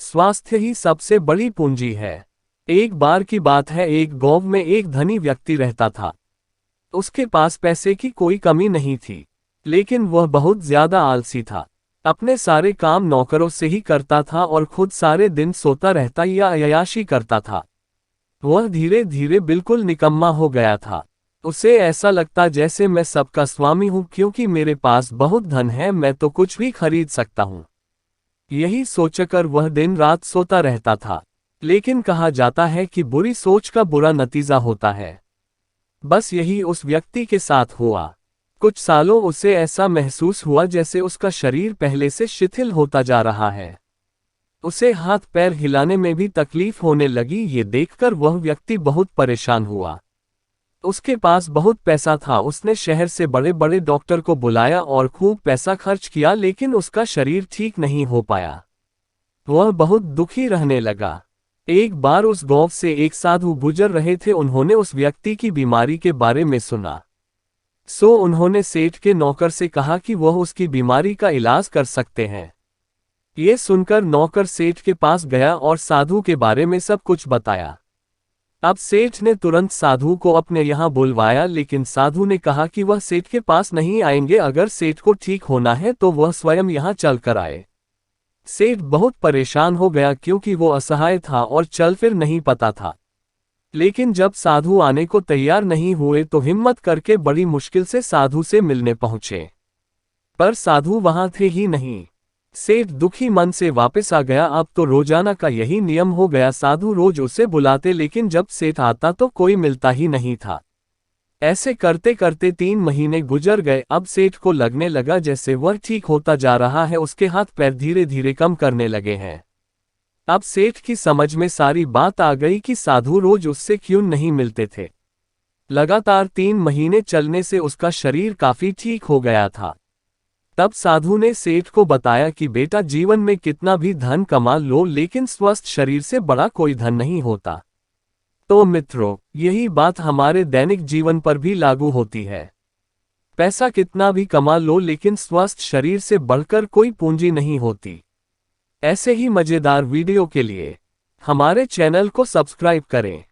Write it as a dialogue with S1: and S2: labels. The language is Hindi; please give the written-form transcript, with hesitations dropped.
S1: स्वास्थ्य ही सबसे बड़ी पूंजी है। एक बार की बात है, एक गांव में एक धनी व्यक्ति रहता था। उसके पास पैसे की कोई कमी नहीं थी, लेकिन वह बहुत ज्यादा आलसी था। अपने सारे काम नौकरों से ही करता था और खुद सारे दिन सोता रहता या अय्याशी करता था। वह धीरे धीरे बिल्कुल निकम्मा हो गया था। उसे ऐसा लगता जैसे मैं सबका स्वामी हूं, क्योंकि मेरे पास बहुत धन है, मैं तो कुछ भी खरीद सकता हूं। यही सोचकर वह दिन रात सोता रहता था। लेकिन कहा जाता है कि बुरी सोच का बुरा नतीजा होता है। बस यही उस व्यक्ति के साथ हुआ। कुछ सालों उसे ऐसा महसूस हुआ जैसे उसका शरीर पहले से शिथिल होता जा रहा है। उसे हाथ पैर हिलाने में भी तकलीफ होने लगी। ये देखकर वह व्यक्ति बहुत परेशान हुआ। उसके पास बहुत पैसा था, उसने शहर से बड़े बड़े डॉक्टर को बुलाया और खूब पैसा खर्च किया, लेकिन उसका शरीर ठीक नहीं हो पाया। वह बहुत दुखी रहने लगा। एक बार उस गांव से एक साधु गुजर रहे थे। उन्होंने उस व्यक्ति की बीमारी के बारे में सुना। उन्होंने सेठ के नौकर से कहा कि वह उसकी बीमारी का इलाज कर सकते हैं। ये सुनकर नौकर सेठ के पास गया और साधु के बारे में सब कुछ बताया। अब सेठ ने तुरंत साधु को अपने यहाँ बुलवाया, लेकिन साधु ने कहा कि वह सेठ के पास नहीं आएंगे। अगर सेठ को ठीक होना है तो वह स्वयं यहाँ चल कर आए। सेठ बहुत परेशान हो गया, क्योंकि वो असहाय था और चल फिर नहीं पता था। लेकिन जब साधु आने को तैयार नहीं हुए तो हिम्मत करके बड़ी मुश्किल से साधु से मिलने पहुंचे, पर साधु वहां थे ही नहीं। सेठ दुखी मन से वापस आ गया। अब तो रोजाना का यही नियम हो गया, साधु रोज उसे बुलाते, लेकिन जब सेठ आता तो कोई मिलता ही नहीं था। ऐसे करते करते 3 महीने गुजर गए। अब सेठ को लगने लगा जैसे वह ठीक होता जा रहा है, उसके हाथ पैर धीरे धीरे कम करने लगे हैं। अब सेठ की समझ में सारी बात आ गई कि साधु रोज उससे क्यों नहीं मिलते थे। लगातार 3 महीने चलने से उसका शरीर काफी ठीक हो गया था। तब साधु ने सेठ को बताया कि बेटा, जीवन में कितना भी धन कमा लो, लेकिन स्वस्थ शरीर से बड़ा कोई धन नहीं होता। तो मित्रों, यही बात हमारे दैनिक जीवन पर भी लागू होती है। पैसा कितना भी कमा लो, लेकिन स्वस्थ शरीर से बढ़कर कोई पूंजी नहीं होती। ऐसे ही मजेदार वीडियो के लिए हमारे चैनल को सब्सक्राइब करें।